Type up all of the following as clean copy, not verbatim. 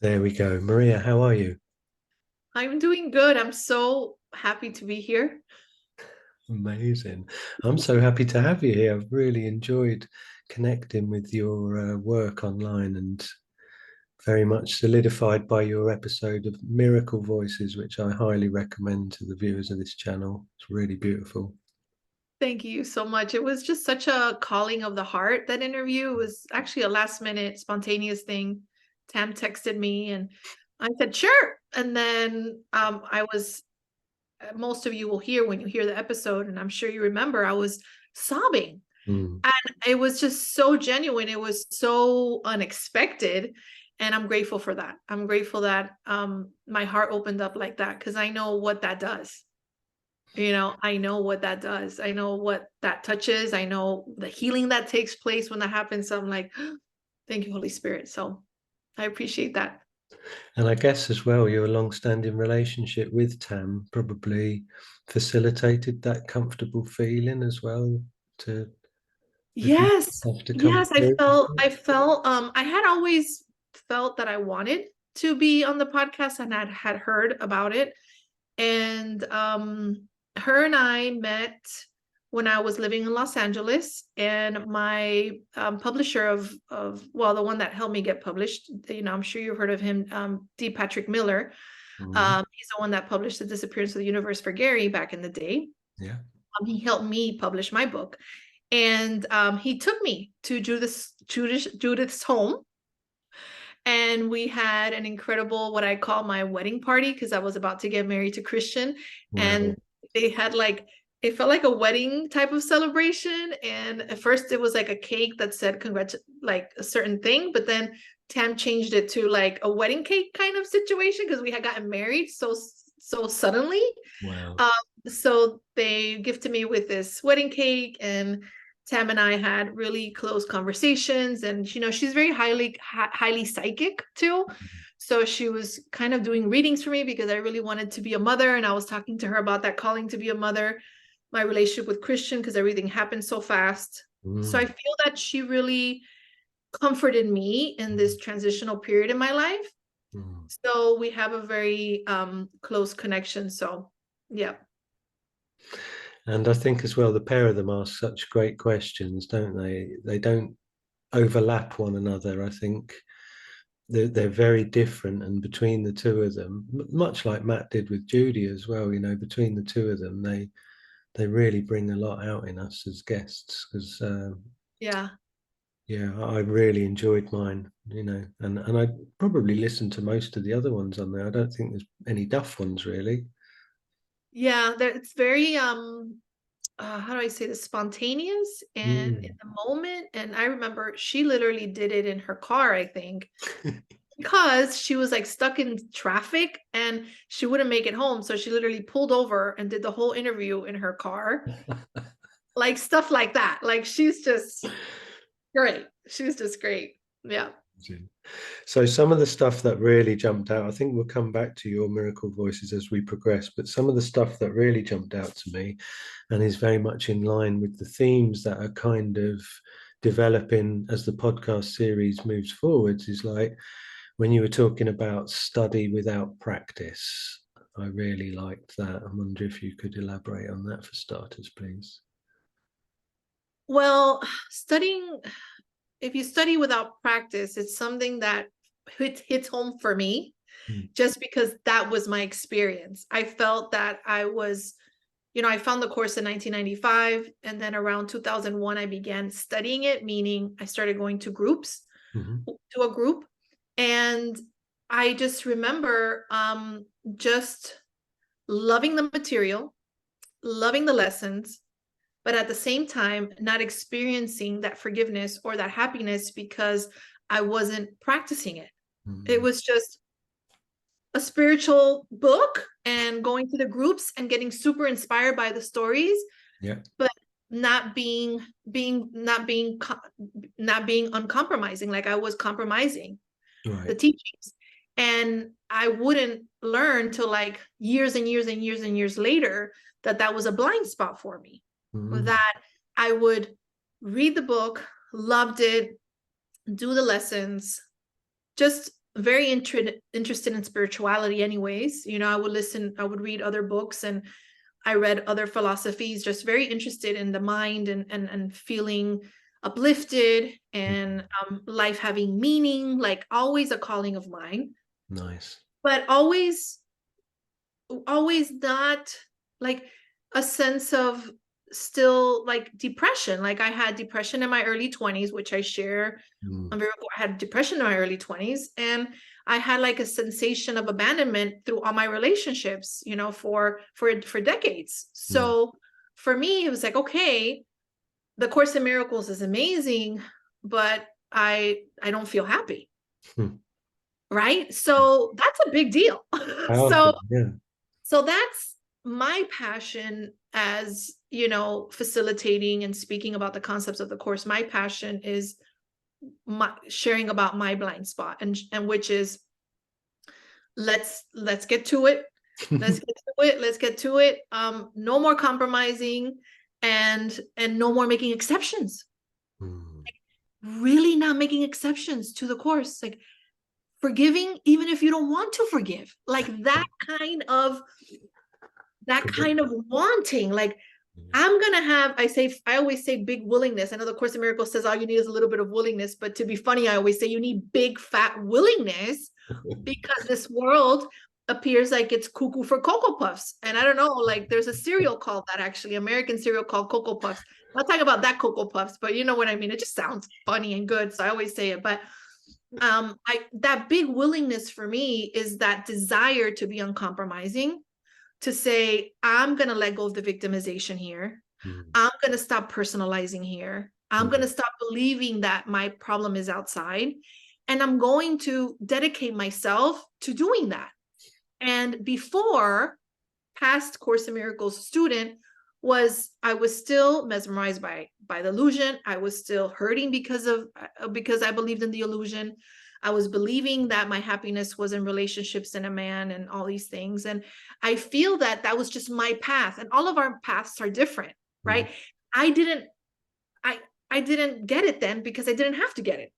There we go. Maria, how are you? I'm doing good. I'm so happy to be here. Amazing. I'm so happy to have you here. I've really enjoyed connecting with your work online and very much solidified by your episode of Miracle Voices, which I highly recommend to the viewers of this channel. It's really beautiful. Thank you so much. It was just such a calling of the heart. That interview was actually a last minute spontaneous thing. Tam texted me and I said, sure. And then I was, most of you will hear when you hear the episode, and I'm sure you remember, I was sobbing. Mm. And it was just so genuine. It was so unexpected. And I'm grateful for that. I'm grateful that my heart opened up like that because I know what that does. I know what that does. I know what that touches. I know the healing that takes place when that happens. So I'm like, thank you, Holy Spirit. So I appreciate that. And I guess as well, your long-standing relationship with Tam probably facilitated that comfortable feeling as well to if you Yes. have to come Yes, I through. felt I felt I had always felt that I wanted to be on the podcast and I had heard about it. And her and I met when I was living in Los Angeles, and my publisher of the one that helped me get published, I'm sure you've heard of him, D. Patrick Miller. Mm. He's the one that published The Disappearance of the Universe for Gary back in the day. Yeah. He helped me publish my book, and he took me to Judith's home, and we had an incredible, what I call my wedding party, because I was about to get married to Christian. Wow. And they had like, it felt like a wedding type of celebration. And at first it was like a cake that said congrats, like a certain thing, but then Tam changed it to like a wedding cake kind of situation because we had gotten married so suddenly. Wow. um, so they gifted me with this wedding cake, and Tam and I had really close conversations. And she's very highly psychic too. So she was kind of doing readings for me because I really wanted to be a mother, and I was talking to her about that calling to be a mother, my relationship with Christian, because everything happened so fast. So I Mm. feel that she really comforted me in this transitional period in my life. Mm. So we have a very close connection. So yeah. And I think as well, the pair of them ask such great questions, don't they? They don't overlap one another. I think they're very different, and between the two of them, much like Matt did with Judy as well, between the two of them, they really bring a lot out in us as guests. Because Yeah. yeah, I really enjoyed mine, and I probably listened to most of the other ones on there. I don't think there's any duff ones really. Yeah, it's very how do I say this, spontaneous and in Mm. the moment. And I remember she literally did it in her car, I think, because she was like stuck in traffic and she wouldn't make it home. So she literally pulled over and did the whole interview in her car, like stuff like that. Like she's just great. She's just great. Yeah. So some of the stuff that really jumped out, I think we'll come back to your miracle voices as we progress, but some of the stuff that really jumped out to me and is very much in line with the themes that are kind of developing as the podcast series moves forwards is like when you were talking about study without practice. I really liked that. I wonder if you could elaborate on that for starters, please. Well, studying, if you study without practice, it's something that hits home for me Mm. just because that was my experience. I felt that I found the course in 1995, and then around 2001, I began studying it, meaning I started going to Mhm. to a group. And I just remember just loving the material, loving the lessons, but at the same time, not experiencing that forgiveness or that happiness because I wasn't practicing it. It Mm. was just a spiritual book and going to the groups and getting super inspired by the stories, Yeah. but not being uncompromising. Like I was compromising the Right. teachings, and I wouldn't learn till like years and years and years and years later that that was a blind spot for me. Mm. That I would read the book, loved it, do the lessons, just very interested in spirituality anyways. You know, I would read other books, and I read other philosophies, just very interested in the mind and feeling uplifted and life having meaning, like always a calling of mine. Nice. But always not like a sense of still like depression. Like I had depression in my early 20s, which I share. I had depression in my early 20s, and I had like a sensation of abandonment through all my relationships, you know, for decades. So for me, it was like, okay, the Course in Miracles is amazing, but I don't feel happy. Right? So that's a big deal. Powerful, yeah. So that's my passion as, you know, facilitating and speaking about the concepts of the Course. My passion is sharing about my blind spot, and which is let's get to it. Let's get to it. No more compromising, and no more making exceptions. Like, really not making exceptions to the Course. Like forgiving even if you don't want to forgive. Like that kind of wanting. Like I'm gonna have, I always say big willingness. I know the Course in Miracles says all you need is a little bit of willingness, but to be funny, I always say you need big fat willingness, because this world appears like it's cuckoo for Cocoa Puffs. And I don't know, like there's a cereal called that, actually, American cereal called Cocoa Puffs. I'm not talking about that Cocoa Puffs, but you know what I mean. It just sounds funny and good, so I always say it. But that big willingness for me is that desire to be uncompromising, to say, I'm going to let go of the victimization here. I'm going to stop personalizing here. I'm going to stop believing that my problem is outside. And I'm going to dedicate myself to doing that. And before, past Course in Miracles student, I was still mesmerized by the illusion. I was still hurting because I believed in the illusion. I was believing that my happiness was in relationships and a man and all these things. And I feel that was just my path, and all of our paths are different, right? I didn't get it then because I didn't have to get it.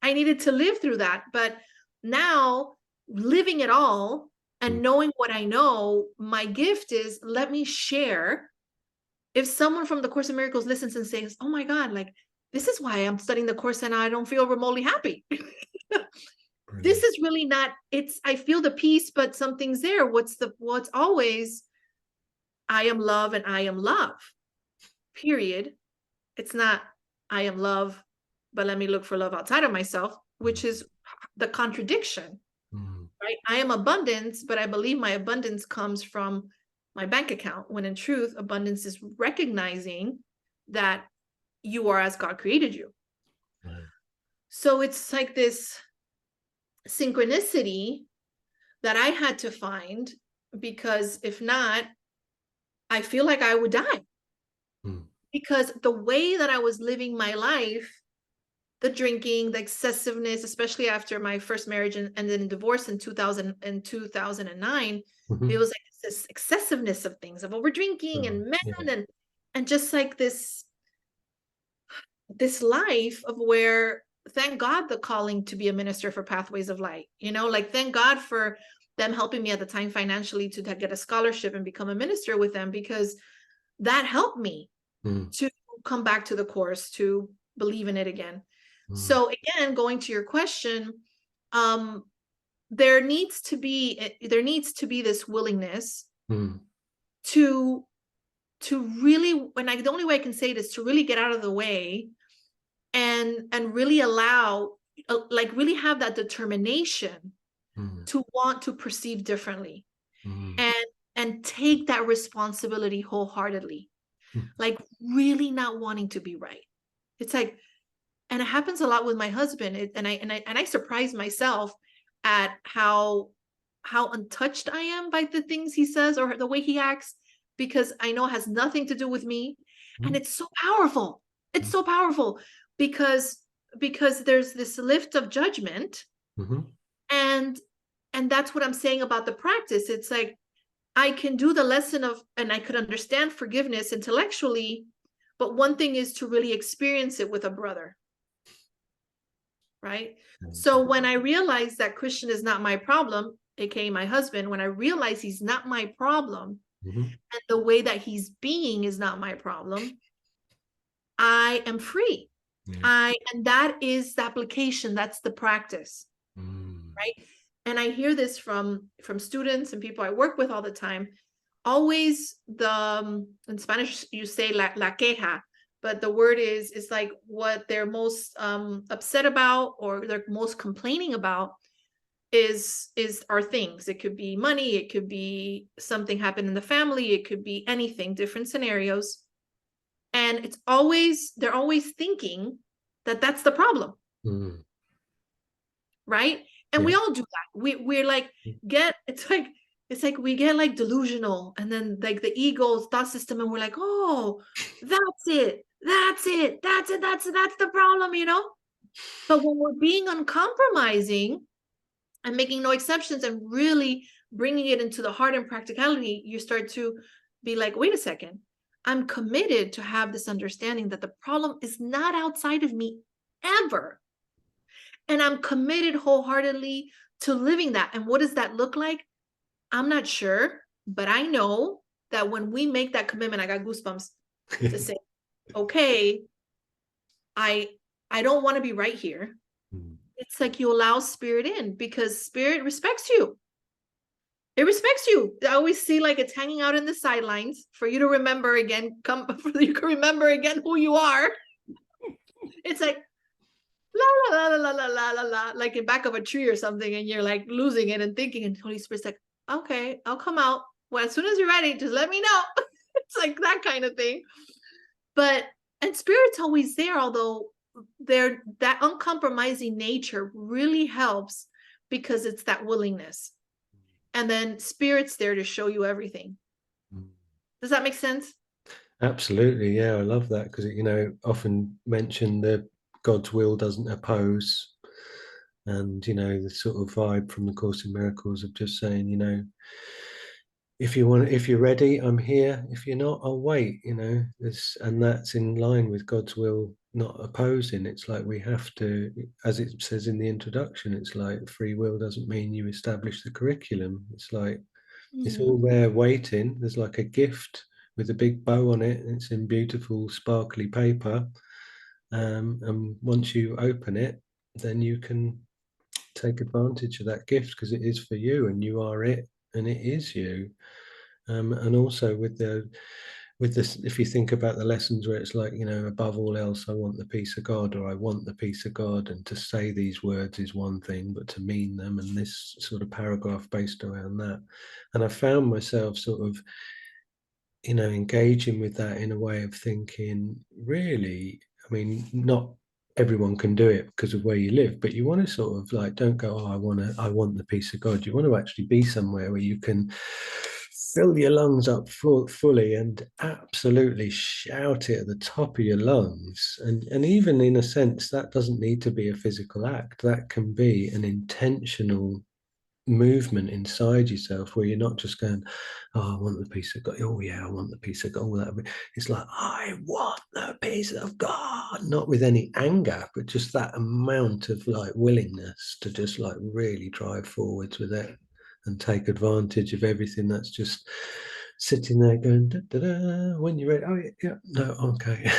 I needed to live through that. But now, living it all and knowing what I know, my gift is, let me share. If someone from the Course in Miracles listens and says, oh my God, like, this is why I'm studying the Course and I don't feel remotely happy. This is really not, I feel the peace, but something's there. What's always, I am love and I am love, period. It's not, I am love, but let me look for love outside of myself, which is the contradiction, right? I am abundance, but I believe my abundance comes from my bank account, when in truth, abundance is recognizing that you are as God created you. So it's like this synchronicity that I had to find, because if not, I feel like I would die. Because the way that I was living my life, the drinking, the excessiveness, especially after my first marriage and then divorce in 2009, it was like this excessiveness of things, of over drinking and men, and just like this life of where, thank God, the calling to be a minister for Pathways of Light, you know, like thank God for them helping me at the time financially to get a scholarship and become a minister with them, because that helped me to come back to the Course, to believe in it again. So again, going to your question, there needs to be this willingness to really, the only way I can say it is to really get out of the way and really allow, like really have that determination to want to perceive differently, and take that responsibility wholeheartedly, like really not wanting to be right. It's like, and it happens a lot with my husband, and I surprise myself at how untouched I am by the things he says or the way he acts, because I know it has nothing to do with me. And it's so powerful. It's so powerful because there's this lift of judgment. And that's what I'm saying about the practice. It's like, I can do the lesson of, and I could understand forgiveness intellectually, but one thing is to really experience it with a brother. right? So when I realized that Christian is not my problem, aka my husband, when I realize he's not my problem, and the way that he's being is not my problem, I am free. And that is the application, that's the practice, right? And I hear this from students and people I work with all the time. Always in Spanish you say la queja, but the word is like what they're most upset about, or they're most complaining about is are things. It could be money, it could be something happened in the family, it could be anything, different scenarios. And they're always thinking that that's the problem. Right? And we all do that. We're like, it's like we get like delusional, and then like the ego's thought system, and we're like, oh, that's the problem, you know? But when we're being uncompromising and making no exceptions and really bringing it into the heart and practicality, you start to be like, wait a second, I'm committed to have this understanding that the problem is not outside of me ever. And I'm committed wholeheartedly to living that. And what does that look like? I'm not sure, but I know that when we make that commitment, I got goosebumps to say, okay, I don't want to be right here. It's like you allow spirit in, because spirit respects you. It respects you. I always see like it's hanging out in the sidelines for you to remember again, you can remember again who you are. It's like, la la la la la la la la, like in back of a tree or something, and you're like losing it and thinking, and Holy Spirit's like, okay, I'll come out. Well, as soon as you're ready, just let me know. It's like that kind of thing. And spirit's always there, although that uncompromising nature really helps, because it's that willingness. And then spirit's there to show you everything. Does that make sense? Absolutely, yeah, I love that, because often mention the God's will doesn't oppose, and the sort of vibe from the Course in Miracles of just saying, if you're ready, I'm here. If you're not, I'll wait. And that's in line with God's will, not opposing. It's like we have to, as it says in the introduction, it's like free will doesn't mean you establish the curriculum. It's like it's all there waiting. There's like a gift with a big bow on it, and it's in beautiful sparkly paper. And once you open it, then you can take advantage of that gift, because it is for you, and you are it, and it is you. And also with this, if you think about the lessons where it's like, above all else, I want the peace of God, or I want the peace of God, and to say these words is one thing, but to mean them, and this sort of paragraph based around that. And I found myself sort of, engaging with that in a way of thinking, really, I mean, not everyone can do it because of where you live, but you want to sort of like, don't go, oh, I want the peace of God. You want to actually be somewhere where you can fill your lungs up fully and absolutely shout it at the top of your lungs. And even in a sense, that doesn't need to be a physical act. That can be an intentional movement inside yourself, where you're not just going, oh, I want the peace of God. Oh yeah, I want the peace of God. It's like, I want the peace of God, not with any anger, but just that amount of like willingness to just like really drive forwards with it and take advantage of everything that's just sitting there going, da, da, da, when you're ready, oh yeah, no, okay.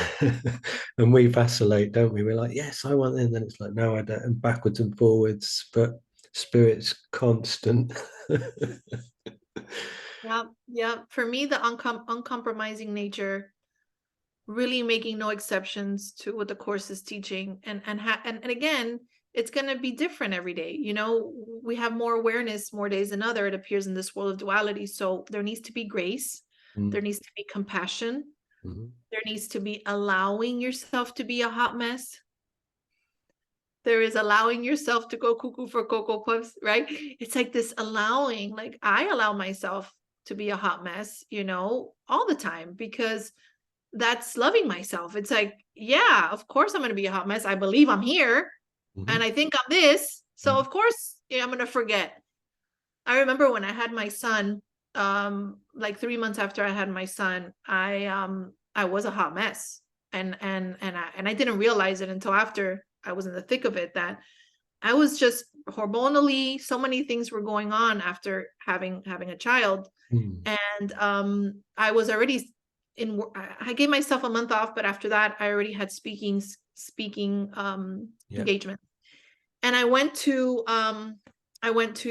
And we vacillate, don't we? We're like, yes, I want it, and then it's like, no, I don't, and backwards and forwards, but spirit's constant. Yeah. For me, the uncompromising nature, really making no exceptions to what the Course is teaching, and again, it's going to be different every day. We have more awareness more days than other. It appears in this world of duality. So there needs to be grace. There needs to be compassion. There needs to be allowing yourself to be a hot mess. There is allowing yourself to go cuckoo for Cocoa Puffs, right? It's like this allowing, like I allow myself to be a hot mess, all the time, because that's loving myself. It's like, yeah, of course I'm going to be a hot mess. I believe I'm here and I think I'm this. So of course I'm going to forget. I remember when I had my son, like 3 months after I had my son, I was a hot mess. And I didn't realize it until after I was in the thick of it, that I was just hormonally, so many things were going on after having a child. And I was already I gave myself a month off, but after that I already had speaking engagement. And I went to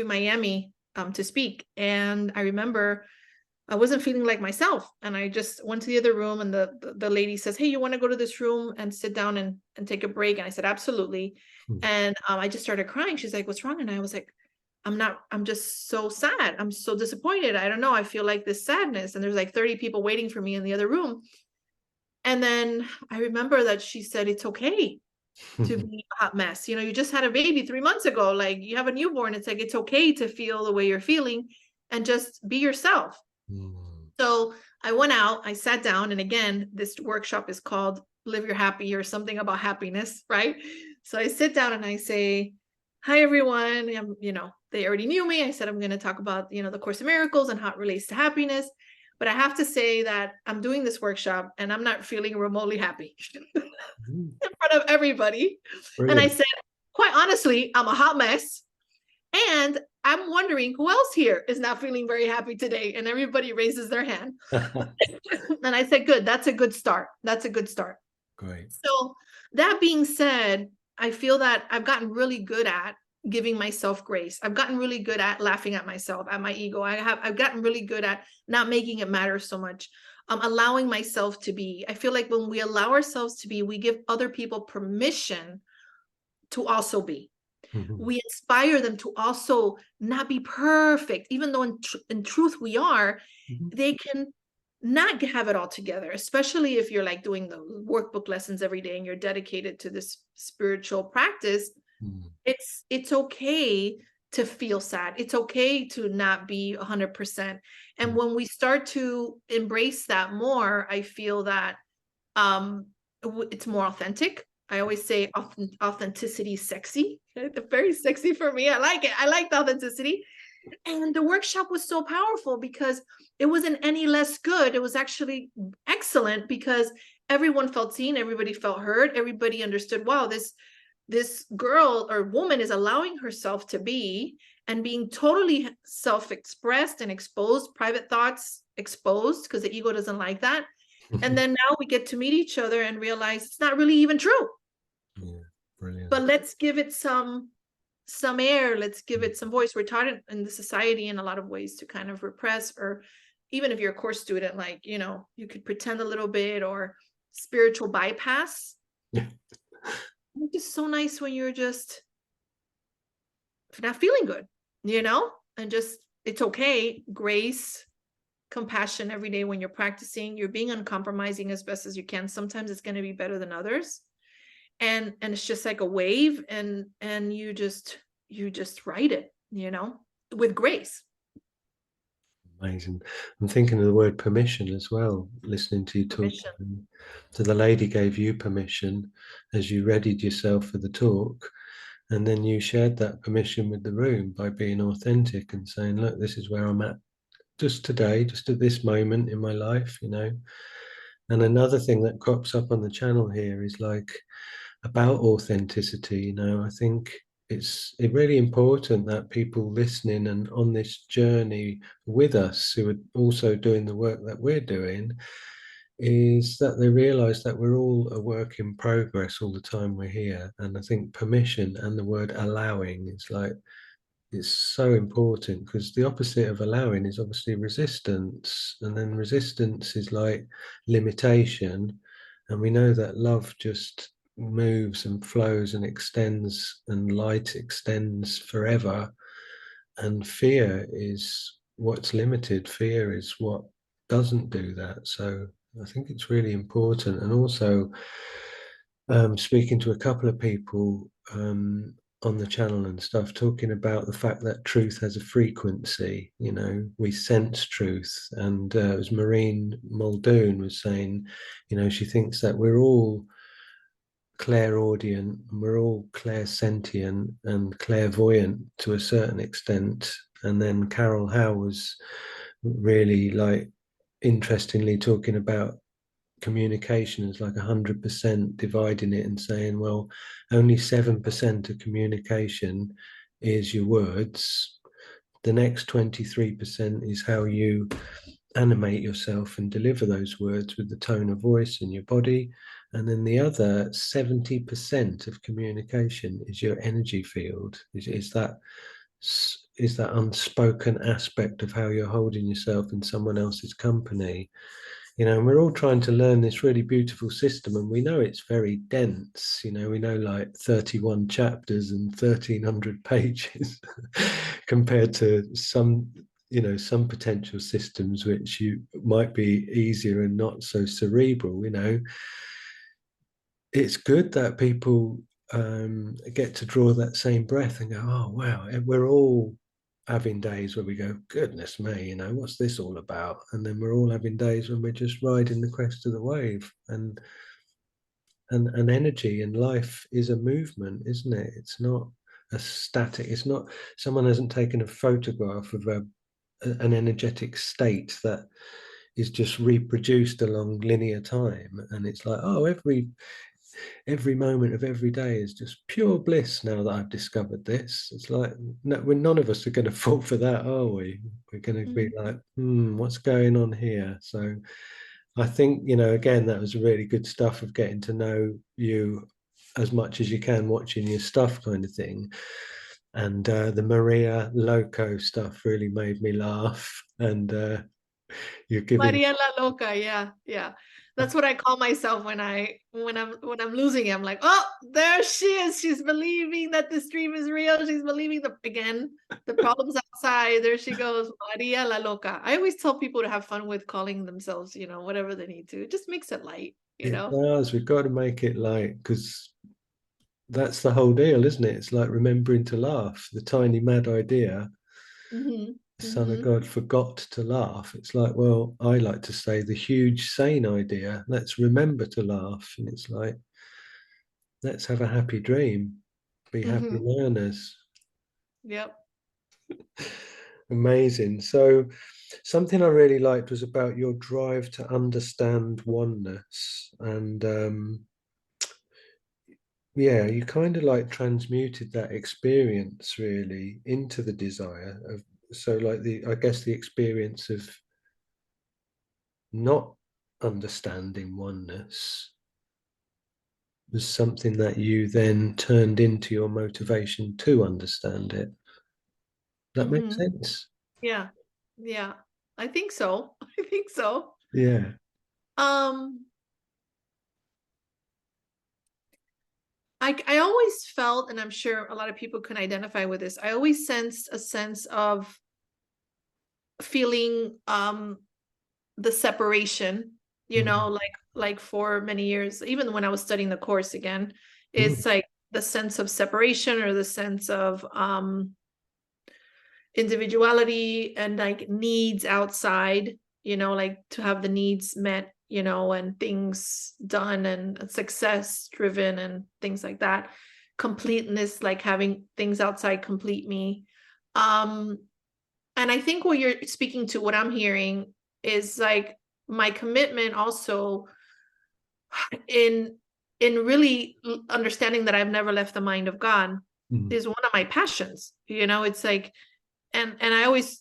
Miami to speak, and I remember I wasn't feeling like myself, and I just went to the other room, and the lady says, "Hey, you want to go to this room and sit down and take a break?" And I said, "Absolutely." And I just started crying. She's like, "What's wrong?" And I was like, I'm just so sad. I'm so disappointed. I don't know. I feel like this sadness, and there's like 30 people waiting for me in the other room. And then I remember that she said, "It's okay to be a hot mess. You know, you just had a baby 3 months ago. Like, you have a newborn. It's like, it's okay to feel the way you're feeling and just be yourself." So I went out, I sat down, and again, this workshop is called Live Your Happy, or something about happiness, right? So I sit down and I say, "Hi, everyone." They already knew me. I said, I'm going to talk about, the Course in Miracles and how it relates to happiness. But I have to say that I'm doing this workshop and I'm not feeling remotely happy in front of everybody. Brilliant. And I said, quite honestly, I'm a hot mess. And I'm wondering who else here is not feeling very happy today. And everybody raises their hand. And I said, good, that's a good start. That's a good start. Great. So that being said, I feel that I've gotten really good at giving myself grace. I've gotten really good at laughing at myself, at my ego. I've gotten really good at not making it matter so much. Allowing myself to be. I feel like when we allow ourselves to be, we give other people permission to also be. We inspire them to also not be perfect, even though in truth we are. They can not have it all together, especially if you're like doing the workbook lessons every day and you're dedicated to this spiritual practice. It's okay to feel sad. It's okay to not be 100%. And when we start to embrace that more, I feel that it's more authentic. I always say authenticity is sexy. It's very sexy for me. I like it. I like the authenticity. And the workshop was so powerful because it wasn't any less good. It was actually excellent because everyone felt seen. Everybody felt heard. Everybody understood, wow, this girl or woman is allowing herself to be and being totally self-expressed and exposed, private thoughts exposed, because the ego doesn't like that. And then now we get to meet each other and realize it's not really even true. Yeah, brilliant. But let's give it some air. Let's give it some voice. We're taught in the society in a lot of ways to kind of repress, or even if you're a course student, like, you could pretend a little bit, or spiritual bypass. Yeah. It's just so nice when you're just not feeling good, and just, it's okay. Grace, compassion every day when you're practicing. You're being uncompromising as best as you can. Sometimes it's going to be better than others, and it's just like a wave, and you just ride it, with grace. Amazing. I'm thinking of the word permission as well, listening to you talk. So the lady gave you permission as you readied yourself for the talk, and then you shared that permission with the room by being authentic and saying, look, this is where I'm at just today, just at this moment in my life, And another thing that crops up on the channel here is like about authenticity. I think it's really important that people listening and on this journey with us, who are also doing the work that we're doing, is that they realize that we're all a work in progress all the time we're here. And I think permission and the word allowing is like, it's so important, because the opposite of allowing is obviously resistance, and then resistance is like limitation, and we know that love just moves and flows and extends, and light extends forever, and fear is what's limited. Fear is what doesn't do that. So I think it's really important. And also speaking to a couple of people on the channel and stuff, talking about the fact that truth has a frequency. We sense truth, and it was Maureen Muldoon was saying, she thinks that we're all clairaudient, and we're all clairsentient and clairvoyant to a certain extent. And then Carol Howe was really, like, interestingly talking about communication as like 100%, dividing it and saying, well, only 7% of communication is your words. The next 23% is how you animate yourself and deliver those words with the tone of voice and your body. And then the other 70% of communication is your energy field, is that unspoken aspect of how you're holding yourself in someone else's company. And we're all trying to learn this really beautiful system, and we know it's very dense. We know like 31 chapters and 1,300 pages compared to some potential systems which you might be easier and not so cerebral. It's good that people get to draw that same breath and go, oh wow, we're all having days where we go, goodness me, what's this all about? And then we're all having days when we're just riding the crest of the wave. And energy in life is a movement, isn't it? It's not a static. It's not, someone hasn't taken a photograph of an energetic state that is just reproduced along linear time, and it's like, oh, every moment of every day is just pure bliss now that I've discovered this. It's like, no, none of us are going to fall for that, are we? We're going to be like, what's going on here? So I think, again, that was really good stuff of getting to know you as much as you can, watching your stuff kind of thing. And the Maria Loco stuff really made me laugh. And you're giving Maria la Loca, yeah. That's what I call myself when I'm losing it. I'm like, oh, there she is. She's believing that this dream is real. She's believing the problems outside. There she goes, Maria la Loca. I always tell people to have fun with calling themselves, whatever they need to. It just makes it light, it does. We've got to make it light, because that's the whole deal, isn't it? It's like remembering to laugh. The tiny mad idea. Mm-hmm. The Son of God forgot to laugh. It's like, well, I like to say the huge sane idea. Let's remember to laugh. And it's like, let's have a happy dream. Be happy learners. Yep. Amazing. So something I really liked was about your drive to understand oneness. And yeah, you kind of like transmuted that experience really into the desire of, so like I guess the experience of not understanding oneness was something that you then turned into your motivation to understand it. That makes sense. Yeah. I think so. Yeah. Um, I always felt, and I'm sure a lot of people can identify with this, I always sensed a sense of feeling the separation, like for many years, even when I was studying the course again, it's like the sense of separation, or the sense of individuality and like needs outside, like to have the needs met, and things done and success driven and things like that. Completeness, like having things outside complete me. And I think what you're speaking to, what I'm hearing, is like my commitment also in really understanding that I've never left the mind of God is one of my passions. It's like, and I always,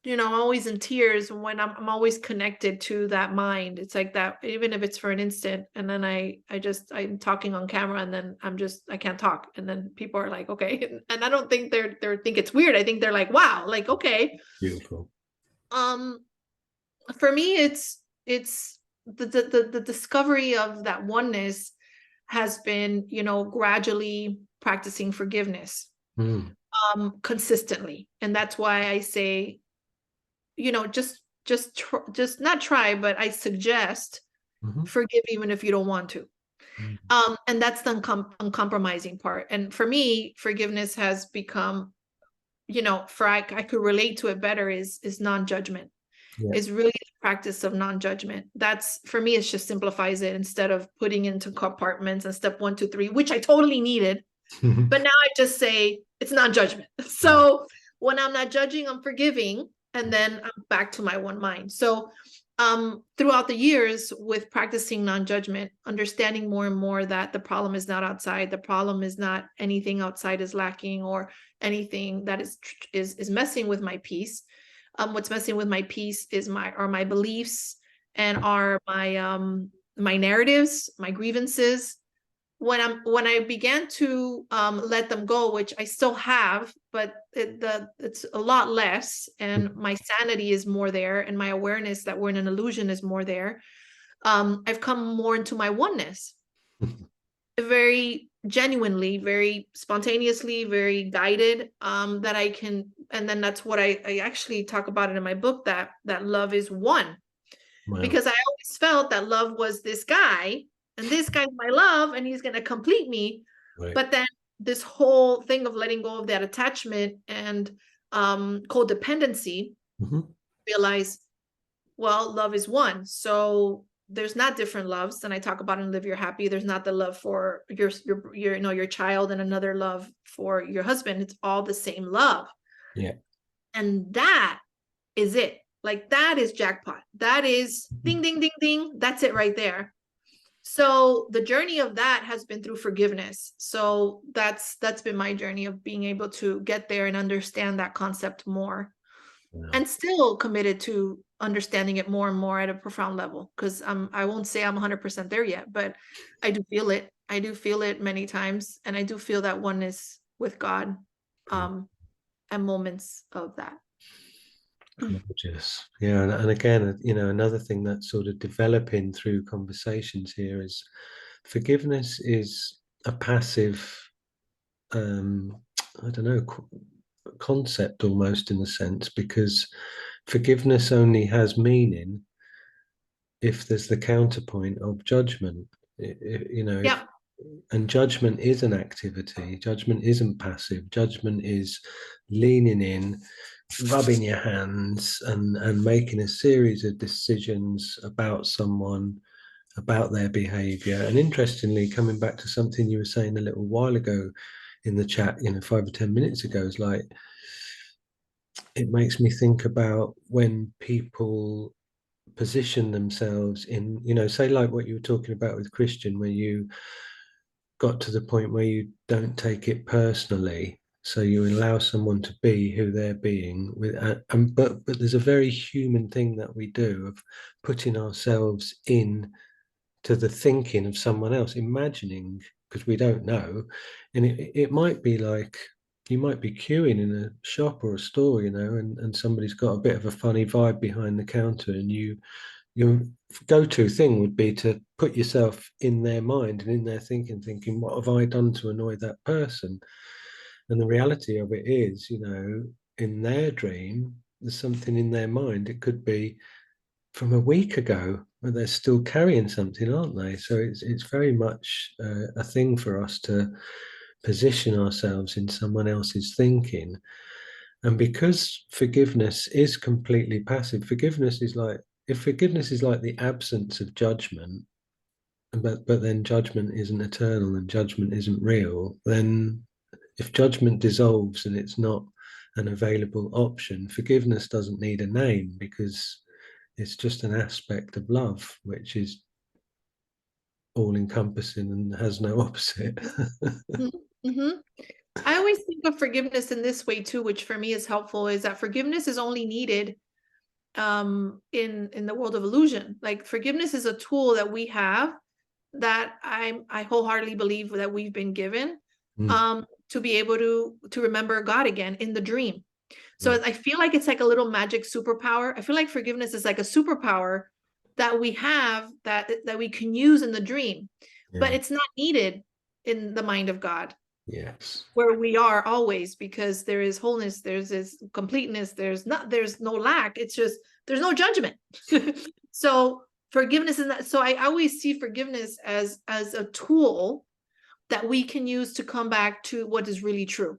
I'm always in tears when I'm always connected to that mind. It's like that, even if it's for an instant, and then I'm talking on camera, and then I can't talk, and then people are like, okay, and I don't think they think it's weird. I think they're like, wow, like, okay. Beautiful. For me, it's the discovery of that oneness has been, gradually practicing forgiveness consistently. And that's why I say, just not try, but I suggest forgive even if you don't want to. And that's the uncompromising part. And for me, forgiveness has become, I could relate to it better, is non-judgment. Is really the practice of non-judgment. That's, for me, it just simplifies it, instead of putting into compartments and step 1, 2, 3, which I totally needed. But now I just say it's non-judgment. So when I'm not judging, I'm forgiving, and then I'm back to my one mind. So throughout the years with practicing non-judgment, understanding more and more that the problem is not outside, the problem is not anything outside is lacking or anything that is messing with my peace. What's messing with my peace is my beliefs and are my narratives, my grievances. When I began to let them go, which I still have, but it's a lot less, and my sanity is more there, and my awareness that we're in an illusion is more there. I've come more into my oneness, very genuinely, very spontaneously, very guided. That I can, and then that's what I actually talk about it in my book, that love is one. Wow. Because I always felt that love was this guy, and this guy's my love, and he's going to complete me. Right. But then this whole thing of letting go of that attachment and codependency, realize, well, love is one. So there's not different loves. And I talk about in Live Your Happy. There's not the love for your child and another love for your husband. It's all the same love. Yeah. And that is it. Like, that is jackpot. That is ding, ding, ding, ding. That's it right there. So the journey of that has been through forgiveness. So that's been my journey of being able to get there and understand that concept more. Yeah. And still committed to understanding it more and more at a profound level. Because I won't say I'm 100% there yet, but I do feel it. I do feel it many times. And I do feel that oneness with God and moments of that. Gorgeous. Yeah, and again, another thing that's sort of developing through conversations here is forgiveness is a passive, I don't know, concept almost, in a sense, because forgiveness only has meaning if there's the counterpoint of judgment. Yeah. And judgment is an activity. Judgment isn't passive. Judgment is leaning in, rubbing your hands, and making a series of decisions about someone, about their behavior. And interestingly, coming back to something you were saying a little while ago in the chat, 5 or 10 minutes ago, is like, it makes me think about when people position themselves in, say, like what you were talking about with Christian, where you got to the point where you don't take it personally, so you allow someone to be who they're being with, but there's a very human thing that we do of putting ourselves in to the thinking of someone else, imagining, because we don't know. And it might be like, you might be queuing in a shop or a store, and somebody's got a bit of a funny vibe behind the counter, and your go-to thing would be to put yourself in their mind and in their thinking, what have I done to annoy that person? And the reality of it is, in their dream, there's something in their mind. It could be from a week ago, but they're still carrying something, aren't they? So it's very much a thing for us to position ourselves in someone else's thinking. And because forgiveness is completely passive, if forgiveness is like the absence of judgment, but then judgment isn't eternal and judgment isn't real, then if judgment dissolves and it's not an available option, forgiveness doesn't need a name, because it's just an aspect of love, which is all encompassing and has no opposite. I always think of forgiveness in this way too, which for me is helpful, is that forgiveness is only needed in the world of illusion. Like, forgiveness is a tool that we have, that I wholeheartedly believe that we've been given to be able to remember God again in the dream. So I feel like it's like a little magic superpower. I feel like forgiveness is like a superpower that we have, that we can use in the dream, but it's not needed in the mind of God. Yes. Where we are always, because there is wholeness, there's this completeness, there's no lack. It's just, there's no judgment. So forgiveness is not, so I always see forgiveness as a tool that we can use to come back to what is really true.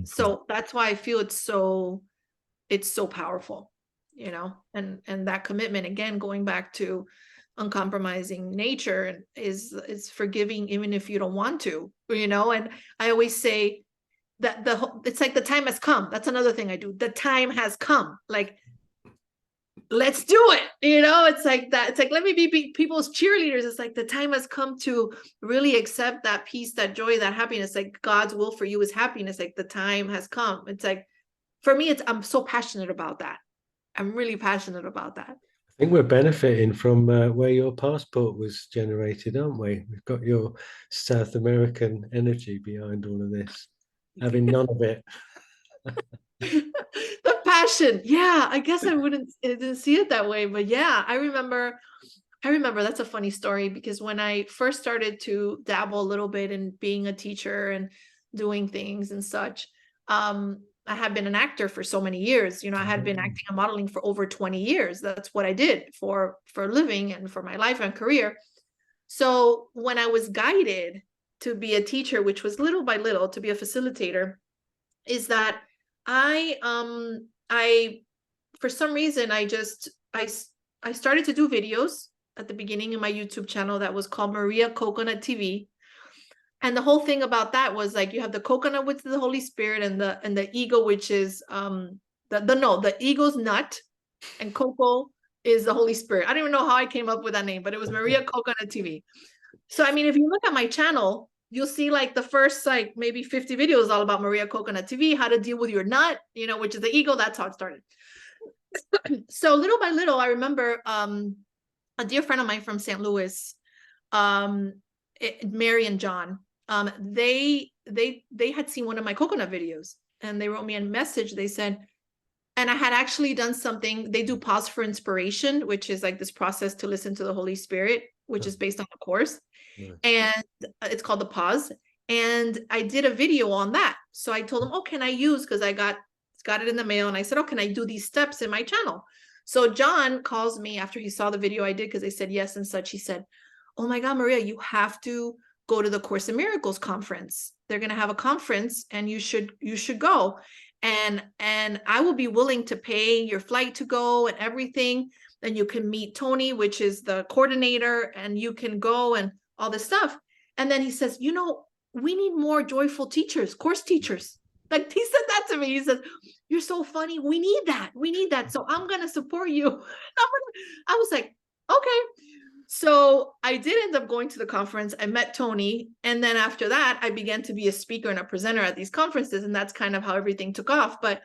So that's why I feel it's so powerful, and that commitment, again, going back to uncompromising nature, is forgiving even if you don't want to, and I always say that it's like, the time has come. That's another thing I do. The time has come. Like, let's do it. It's like that. It's like, let me be people's cheerleaders. It's like the time has come to really accept that peace, that joy, that happiness. Like God's will for you is happiness. Like the time has come. It's like, for me, I'm so passionate about that. I'm really passionate about that. I think we're benefiting from where your passport was generated, aren't we? We've got your South American energy behind all of this, having none of it. The passion. Yeah, I guess I didn't see it that way, but yeah, I remember that's a funny story, because when I first started to dabble a little bit in being a teacher and doing things and such, I had been an actor for so many years. I had been acting and modeling for over 20 years. That's what I did for a living and for my life and career. So when I was guided to be a teacher, which was little by little to be a facilitator, is that I for some reason I started to do videos at the beginning of my YouTube channel that was called Maria Coconut TV. And the whole thing about that was like, you have the coconut, which is the Holy Spirit, and the ego, which is the ego's nut, and coco is the Holy Spirit. I don't even know how I came up with that name, but it was Maria Coconut TV. So I mean, if you look at my channel, you'll see like the first like maybe 50 videos all about Maria Coconut TV, how to deal with your nut, which is the ego. That's how it started. So little by little, I remember a dear friend of mine from St. Louis, Mary and John, they had seen one of my coconut videos, and they wrote me a message. They said, and I had actually done something. They do pause for inspiration, which is like this process to listen to the Holy Spirit, which is based on the course. Nice. And it's called the pause. And I did a video on that. So I told them, oh, can I use, because I got it in the mail. And I said, oh, can I do these steps in my channel? So John calls me after he saw the video I did, because they said yes and such. He said, oh my God, Maria, you have to go to the Course in Miracles conference. They're going to have a conference, and you should go. And I will be willing to pay your flight to go and everything. Then you can meet Tony, which is the coordinator, and you can go and all this stuff. And then he says, we need more joyful teachers, course teachers. Like, he said that to me. He says, you're so funny. We need that. So I'm going to support you. I was like, okay. So I did end up going to the conference. I met Tony. And then after that, I began to be a speaker and a presenter at these conferences. And that's kind of how everything took off. But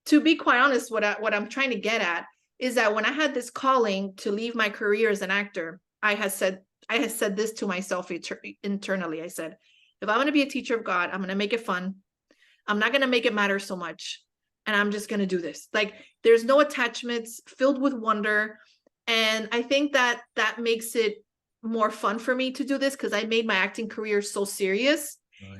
to be quite honest, what I'm trying to get at is that when I had this calling to leave my career as an actor, I had said this to myself internally. I said, if I'm going to be a teacher of God, I'm going to make it fun. I'm not going to make it matter so much. And I'm just going to do this. Like, there's no attachments, filled with wonder. And I think that makes it more fun for me to do this, because I made my acting career so serious.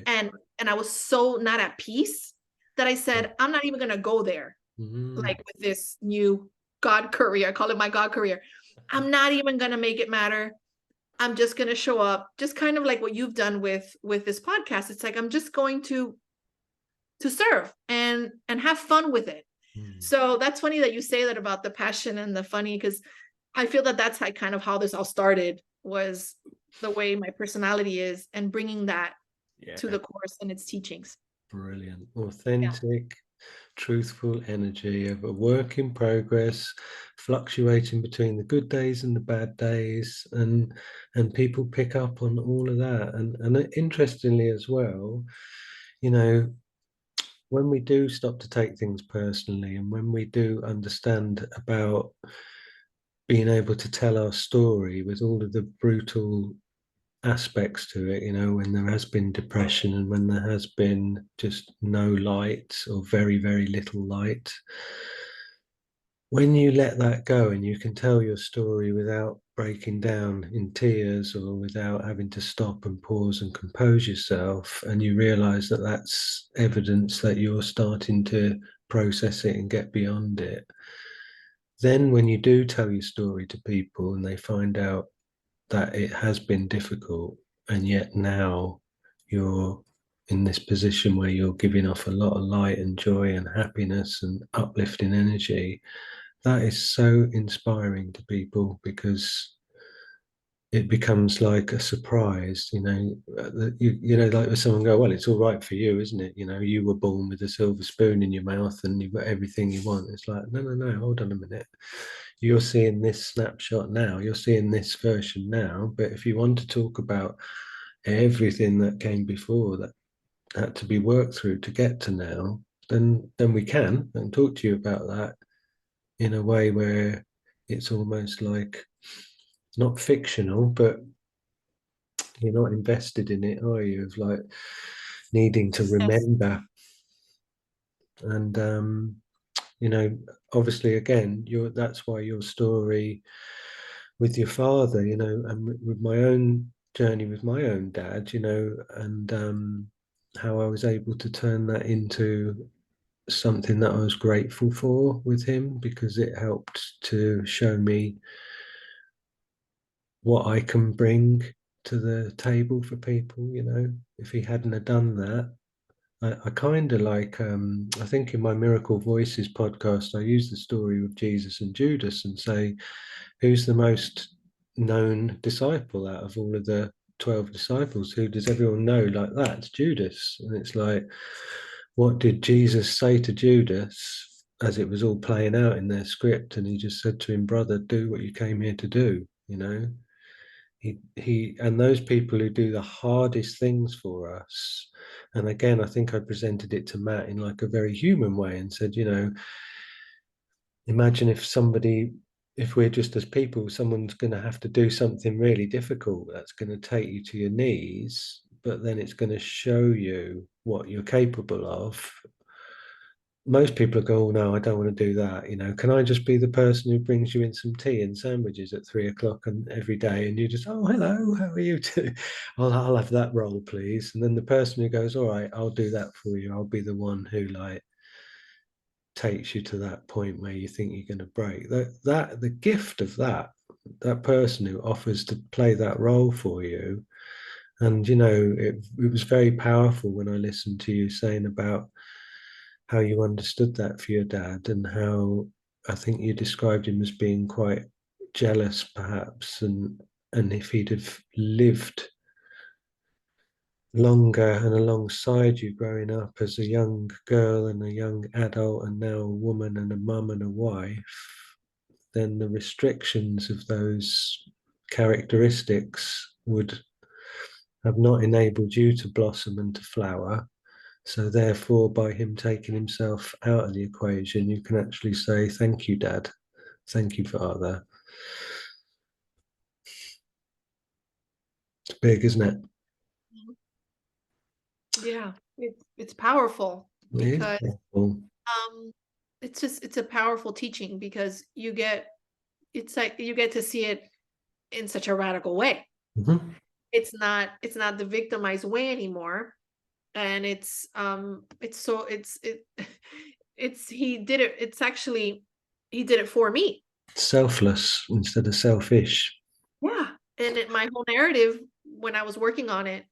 Right. And I was so not at peace that I said, I'm not even going to go there. Like with this new God career, I call it my God career. I'm not even going to make it matter. I'm just going to show up, just kind of like what you've done with this podcast. It's like, I'm just going to serve and have fun with it. So that's funny that you say that about the passion and the funny, because I feel that that's like kind of how this all started, was the way my personality is, and bringing that to the course and its teachings. Brilliant. Authentic, truthful energy of a work in progress, fluctuating between the good days and the bad days, and people pick up on all of that. And interestingly as well, when we do stop to take things personally, and when we do understand about being able to tell our story with all of the brutal aspects to it, when there has been depression, and when there has been just no light or very, very little light, when you let that go and you can tell your story without breaking down in tears, or without having to stop and pause and compose yourself, and you realize that that's evidence that you're starting to process it and get beyond it, then when you do tell your story to people and they find out that it has been difficult, and yet now you're in this position where you're giving off a lot of light and joy and happiness and uplifting energy, that is so inspiring to people, because it becomes like a surprise, like when someone go, well, it's all right for you, isn't it? You were born with a silver spoon in your mouth and you've got everything you want. It's like, no, hold on a minute. you're seeing this snapshot now, you're seeing this version now. But if you want to talk about everything that came before that had to be worked through to get to now, then we can and talk to you about that in a way where it's almost like not fictional, but you're not invested in it, are you? Of like needing to Yes. remember. And you know, obviously again, that's why your story with your father, you know, and with my own journey with my own dad, you know, and how I was able to turn that into something that I was grateful for with him, because it helped to show me what I can bring to the table for people, you know. If he hadn't have done that, I kind of like, I think in my Miracle Voices podcast, I use the story of Jesus and Judas and say, who's the most known disciple out of all of the 12 disciples? Who does everyone know like that? It's Judas. And it's like, what did Jesus say to Judas as it was all playing out in their script? And he just said to him, brother, do what you came here to do, you know? He and those people who do the hardest things for us. And again, I think I presented it to Matt in like a very human way and said, you know, imagine if we're just as people, someone's going to have to do something really difficult that's going to take you to your knees, but then it's going to show you what you're capable of. Most people go, oh, no, I don't want to do that. You know, can I just be the person who brings you in some tea and sandwiches at 3 o'clock and every day? And you just, oh, hello, how are you? I'll have that role, please. And then the person who goes, all right, I'll do that for you. I'll be the one who like takes you to that point where you think you're going to break. That the gift of that person who offers to play that role for you. And you know, it was very powerful when I listened to you saying about how you understood that for your dad, and how I think you described him as being quite jealous, perhaps, and if he'd have lived longer and alongside you growing up as a young girl and a young adult, and now a woman and a mum and a wife, then the restrictions of those characteristics would have not enabled you to blossom and to flower. So therefore, by him taking himself out of the equation, you can actually say, thank you, Dad. Thank you, Father. It's big, isn't it? Yeah, it's powerful It is because powerful. um it's a powerful teaching because it's like you get to see it in such a radical way. Mhm. It's not the victimized way anymore. And it's he did it, it's actually he did it for me. Selfless instead of selfish. Yeah. And my whole narrative when I was working on it,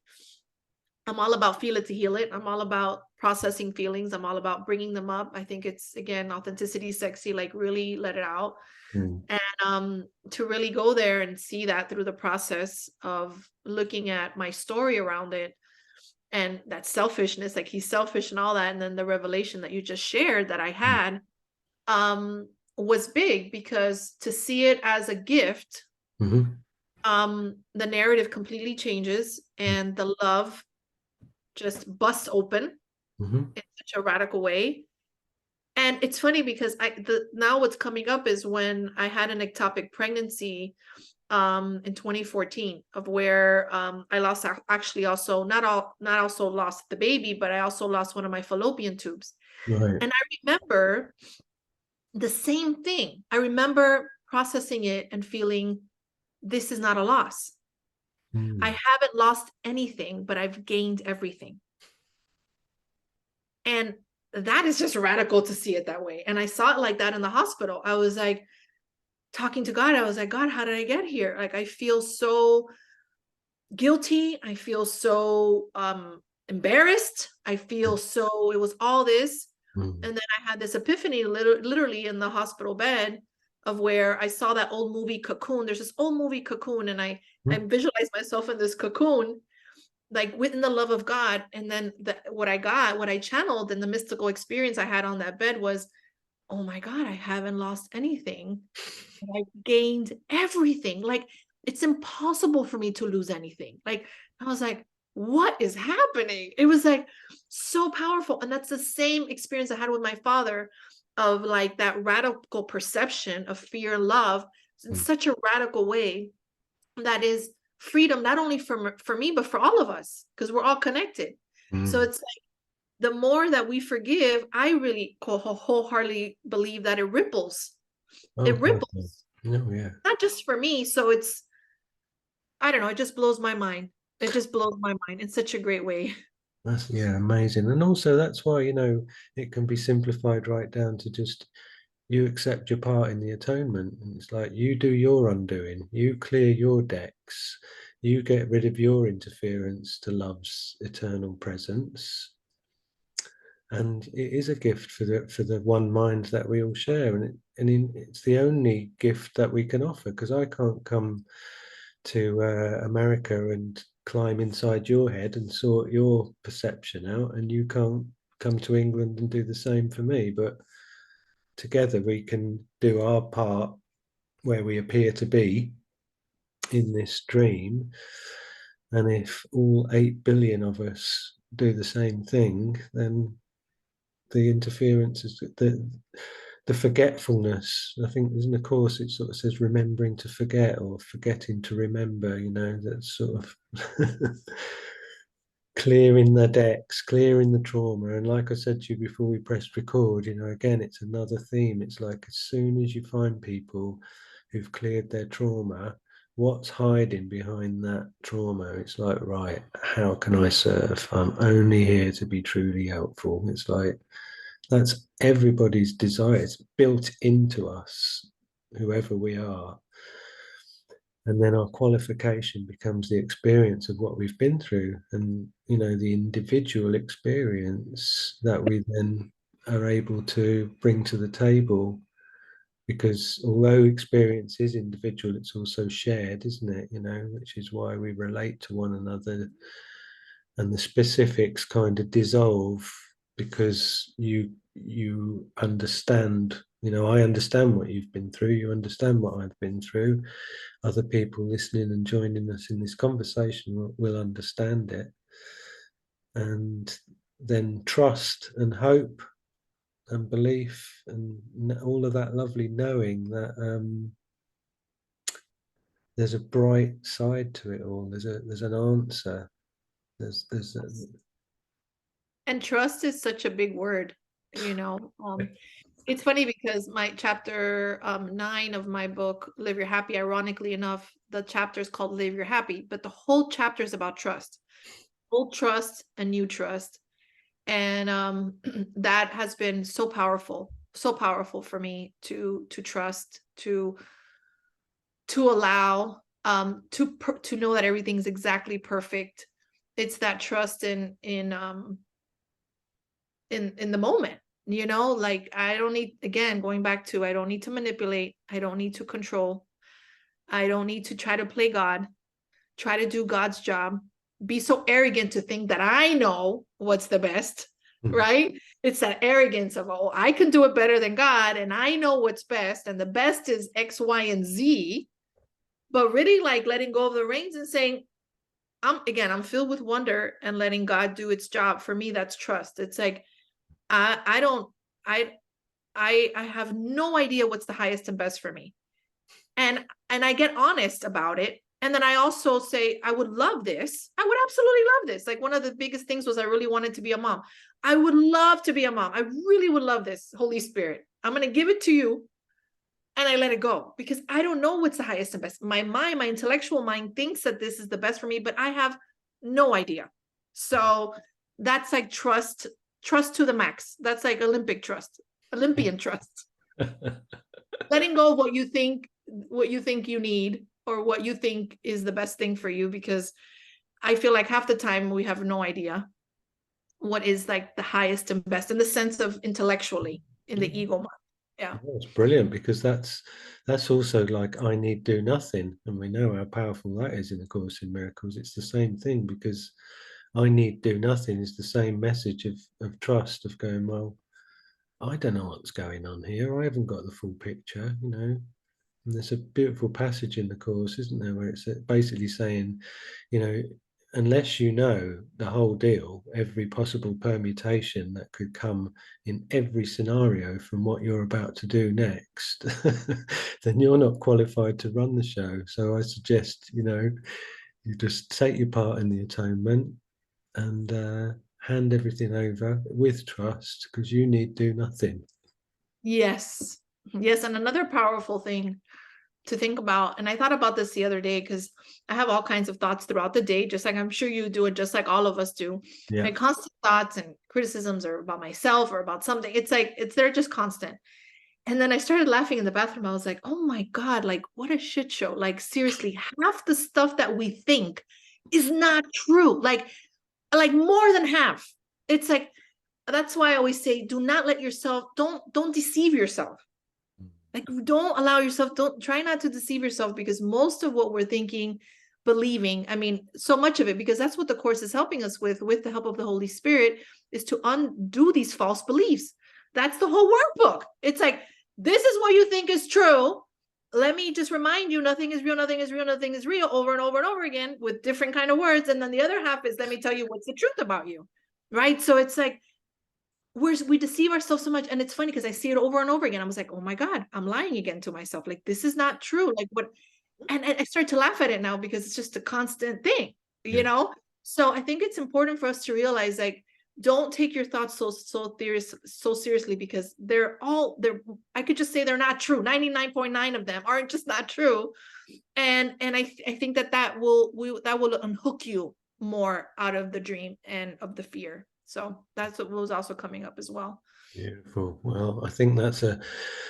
I'm all about feel it to heal it. I'm all about processing feelings. I'm all about bringing them up. I think it's, again, authenticity is sexy, like really let it out. Mm. And to really go there and see that through the process of looking at my story around it, and that selfishness, like he's selfish and all that. And then the revelation that you just shared that I had was big, because to see it as a gift, Mm-hmm. the narrative completely changes and the love just busts open Mm-hmm. in such a radical way. And it's funny because now what's coming up is when I had an ectopic pregnancy in 2014, of where I lost, actually also not also lost the baby, but I also lost one of my fallopian tubes. Right. And I remember the same thing. I remember processing it and feeling, this is not a loss. I Mm. haven't lost anything, but I've gained everything. And that is just radical to see it that way. And I saw it like that in the hospital. I was like talking to God. I was like, God, how did I get here? Like, I feel so guilty. I feel so embarrassed. I feel so, it was all this. Mm. And then I had this epiphany literally in the hospital bed, of where I saw that old movie Cocoon. There's this old movie Cocoon, and I Mm. visualized myself in this cocoon, like within the love of God. And then what I channeled in the mystical experience I had on that bed was, oh my God, I haven't lost anything. I gained everything. Like, it's impossible for me to lose anything. Like, I was like, what is happening? It was like so powerful. And that's the same experience I had with my father, of like that radical perception of fear and love in such a radical way that is freedom, not only for me, but for all of us, because we're all connected. So it's like, the more that we forgive, I really wholeheartedly believe that it ripples. Oh, It totally. ripples, No, yeah. not just for me. So it's, I don't know, it just blows my mind. It just blows my mind in such a great way. That's, yeah, amazing. And also that's why, it can be simplified right down to just you accept your part in the atonement. And it's like you do your undoing, you clear your decks, you get rid of your interference to love's eternal presence. And it is a gift for the one mind that we all share. It's the only gift that we can offer, because I can't come to America and climb inside your head and sort your perception out, and you can't come to England and do the same for me. But together we can do our part where we appear to be in this dream. And if all 8 billion of us do the same thing, then the interference is the forgetfulness. I think in the course it sort of says remembering to forget or forgetting to remember, that's sort of clearing the decks, clearing the trauma. And like I said to you before we pressed record, again, it's another theme. It's like as soon as you find people who've cleared their trauma, what's hiding behind that trauma? It's like, right, how can I serve? I'm only here to be truly helpful. It's like, that's everybody's desire. It's built into us, whoever we are. And then our qualification becomes the experience of what we've been through, and the individual experience that we then are able to bring to the table. Because although experience is individual, it's also shared, isn't it? Which is why we relate to one another, and the specifics kind of dissolve because you understand. I understand what you've been through, you understand what I've been through. Other people listening and joining us in this conversation will understand it. And then trust and hope and belief and all of that lovely knowing that there's a bright side to it all. There's an answer. There's a, And trust is such a big word, you know. It's funny because my chapter 9 of my book, Live Your Happy, ironically enough, the chapter is called Live Your Happy, but the whole chapter is about trust. Old trust and new trust. And that has been so powerful for me to trust, to allow, to know that everything's exactly perfect. It's that trust in the moment, like I don't need, again, going back to, I don't need to manipulate, I don't need to control, I don't need to try to play God, try to do God's job, be so arrogant to think that I know what's the best, right? It's that arrogance of, oh, I can do it better than God, and I know what's best, and the best is X, Y, and Z. But really, like, letting go of the reins and saying, I'm filled with wonder, and letting God do its job. For me, that's trust. It's like, I don't, I have no idea what's the highest and best for me. And I get honest about it. And then I also say, I would love this. I would absolutely love this. Like, one of the biggest things was I really wanted to be a mom. I would love to be a mom. I really would love this. Holy Spirit, I'm going to give it to you. And I let it go, because I don't know what's the highest and best. My mind, my intellectual mind thinks that this is the best for me, but I have no idea. So that's like trust to the max. That's like Olympian trust. Letting go of what you think you need, or what you think is the best thing for you, because I feel like half the time we have no idea what is like the highest and best, in the sense of intellectually, in the ego mind. Yeah. It's brilliant, because that's also like I need do nothing, and we know how powerful that is in the Course in Miracles. It's the same thing, because I need do nothing is the same message of trust, of going, well, I don't know what's going on here. I haven't got the full picture, you know. And there's a beautiful passage in the course, isn't there, where it's basically saying, you know, unless you know the whole deal, every possible permutation that could come in every scenario from what you're about to do next, then you're not qualified to run the show. So I suggest, you know, you just take your part in the atonement and hand everything over with trust, because you need do nothing. Yes. Yes. And another powerful thing to think about, and I thought about this the other day because I have all kinds of thoughts throughout the day, just like I'm sure you do, and just like all of us do. Yeah. My constant thoughts and criticisms are about myself or about something. It's like they're just constant. And then I started laughing in the bathroom. I was like, oh my God, like what a shit show. Like seriously, half the stuff that we think is not true. Like more than half. It's like, that's why I always say, do not let yourself, don't deceive yourself. Like don't allow yourself, don't try not to deceive yourself, because most of what we're thinking, believing, I mean, so much of it, because that's what the course is helping us with the help of the Holy Spirit, is to undo these false beliefs. That's the whole workbook. It's like, this is what you think is true. Let me just remind you, nothing is real, nothing is real, nothing is real, over and over and over again with different kind of words. And then the other half is, let me tell you what's the truth about you. Right. So it's like, we deceive ourselves so much. And it's funny because I see it over and over again. I was like, oh my God, I'm lying again to myself. Like, this is not true. Like what? And I start to laugh at it now because it's just a constant thing, you know? So I think it's important for us to realize, like, don't take your thoughts so seriously, because they're I could just say they're not true. 99.9 of them aren't just not true. And I think that will unhook you more out of the dream and of the fear. So that's what was also coming up as well. Beautiful. Well, I think that's a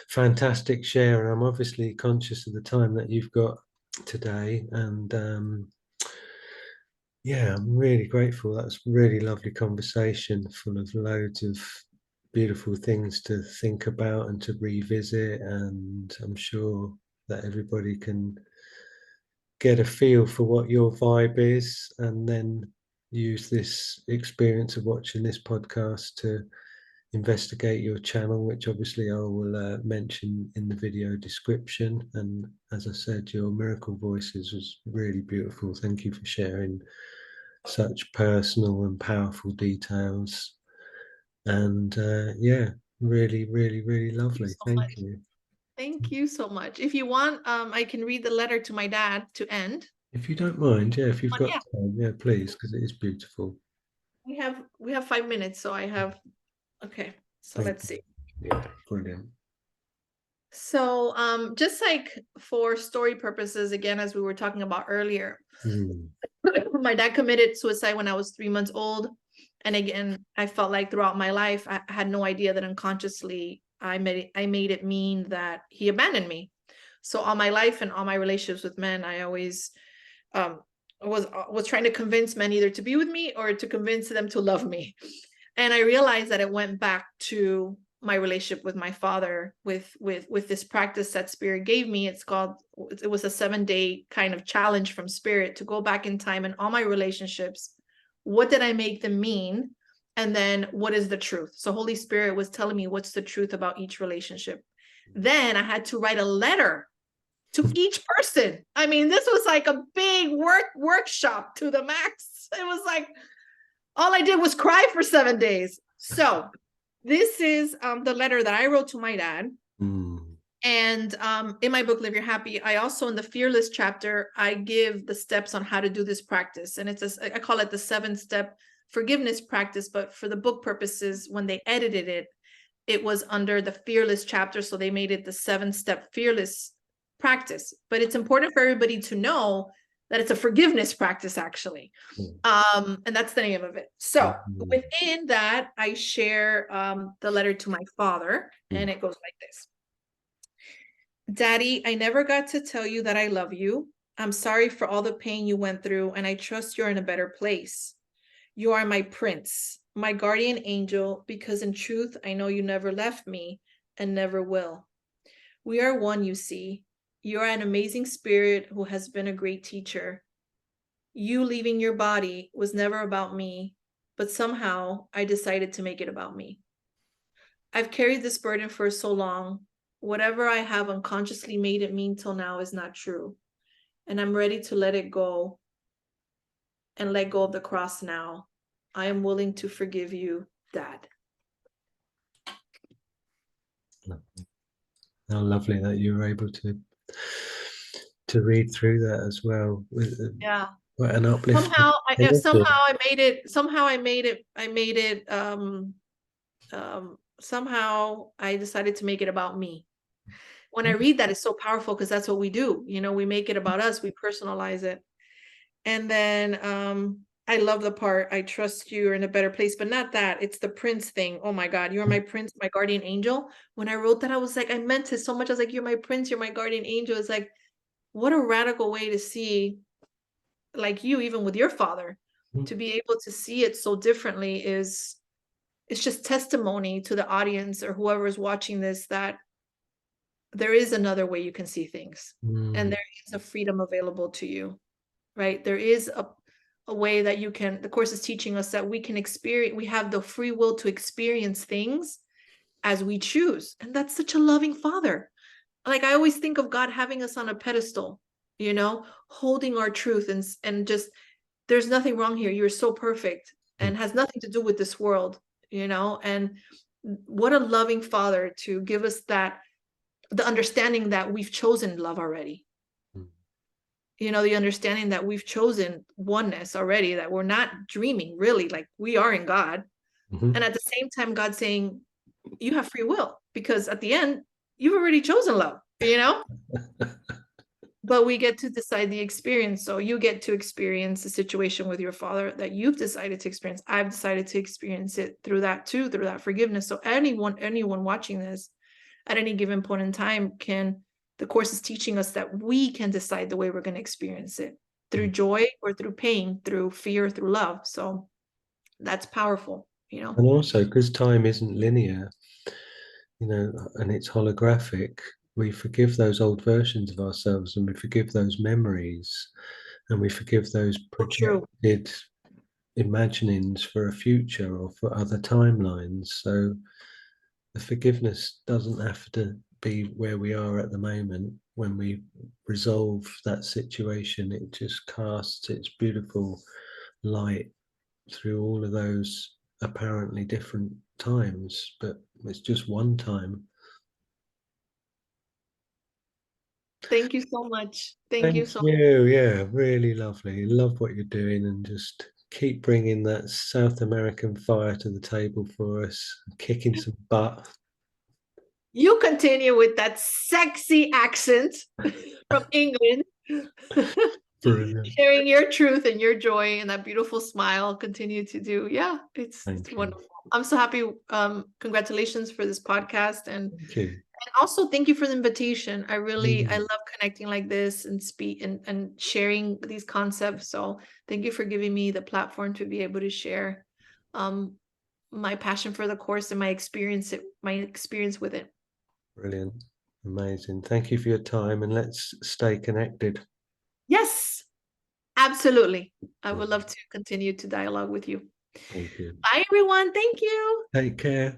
fantastic share, and I'm obviously conscious of the time that you've got today. And yeah, I'm really grateful. That's really lovely conversation, full of loads of beautiful things to think about and to revisit. And I'm sure that everybody can get a feel for what your vibe is, and then use this experience of watching this podcast to investigate your channel, which obviously I will mention in the video description. And as I said, your miracle voices was really beautiful. Thank you for sharing such personal and powerful details. And yeah, really, really, really lovely. Thank you. Thank you so much. If you want, I can read the letter to my dad to end. If you don't mind, yeah, if you've got Yeah, time, yeah, please, because it is beautiful. we have 5 minutes, so I have. Okay, so Thank let's see. you. Yeah, brilliant. So just like for story purposes, again, as we were talking about earlier, my dad committed suicide when I was 3 months old. And again, I felt like throughout my life, I had no idea that unconsciously I made it mean that he abandoned me. So all my life and all my relationships with men, I always was trying to convince men either to be with me or to convince them to love me. And I realized that it went back to my relationship with my father, with this practice that Spirit gave me. It was a 7-day kind of challenge from Spirit to go back in time and all my relationships. What did I make them mean? And then what is the truth? So Holy Spirit was telling me what's the truth about each relationship. Then I had to write a letter to each person. I mean, this was like a big workshop to the max. It was like, all I did was cry for 7 days. So this is the letter that I wrote to my dad. And in my book, Live Your Happy, I also, in the Fearless chapter, I give the steps on how to do this practice. And I call it the 7-step forgiveness practice. But for the book purposes, when they edited it, it was under the Fearless chapter. So they made it the 7-step fearless practice. But it's important for everybody to know that it's a forgiveness practice, actually. And that's the name of it. So within that, I share the letter to my father, and it goes like this. Daddy, I never got to tell you that I love you. I'm sorry for all the pain you went through, and I trust you're in a better place. You are my prince, my guardian angel, because in truth, I know you never left me and never will. We are one, you see. You are an amazing spirit who has been a great teacher. You leaving your body was never about me, but somehow I decided to make it about me. I've carried this burden for so long. Whatever I have unconsciously made it mean till now is not true. And I'm ready to let it go and let go of the cross now. I am willing to forgive you, Dad. How lovely that you were able to read through that as well. Yeah. What an uplift. Somehow I made it. Somehow I decided to make it about me. When I read that, it's so powerful because that's what we do. You know, we make it about us, we personalize it. And then I love the part, I trust you, you're in a better place, but not that. It's the prince thing. Oh my God, you're my prince, my guardian angel. When I wrote that, I was like, I meant it so much. I was like, you're my prince, you're my guardian angel. It's like, what a radical way to see, like you, even with your father, to be able to see it so differently is, it's just testimony to the audience or whoever is watching this that there is another way you can see things. And there is a freedom available to you, right? There is a way that you can, the course is teaching us that we can experience, we have the free will to experience things as we choose. And that's such a loving father. Like I always think of God having us on a pedestal, you know, holding our truth and just, there's nothing wrong here. You're so perfect and has nothing to do with this world, you know, and what a loving father to give us that, the understanding that we've chosen love already. You know, the understanding that we've chosen oneness already, that we're not dreaming really, like we are in God. And at the same time, God saying, you have free will, because at the end, you've already chosen love, you know? But we get to decide the experience. So you get to experience the situation with your father that you've decided to experience. I've decided to experience it through that too, through that forgiveness. So anyone watching this at any given point in time can, the course is teaching us that we can decide the way we're going to experience it, through joy or through pain, through fear, through love. So that's powerful, you know. And also, because time isn't linear, you know, and it's holographic, we forgive those old versions of ourselves and we forgive those memories and we forgive those projected imaginings for a future or for other timelines. So the forgiveness doesn't have to be where we are at the moment. When we resolve that situation, it just casts its beautiful light through all of those apparently different times, but it's just one time. Thank you so much. Thank you Thank so much. you. Yeah, really lovely. Love what you're doing and just keep bringing that South American fire to the table for us, kicking some butt. You continue with that sexy accent from England. Brilliant. Sharing your truth and your joy and that beautiful smile. Continue to do. Yeah, it's Thank you. wonderful. I'm so happy. Congratulations for this podcast, Thank you. and also thank you for the invitation. I love connecting like this and speak and sharing these concepts. So thank you for giving me the platform to be able to share my passion for the course and my experience with it. Brilliant. Amazing. Thank you for your time and let's stay connected. Yes, absolutely. I would love to continue to dialogue with you. Thank you. Bye, everyone. Thank you. Take care.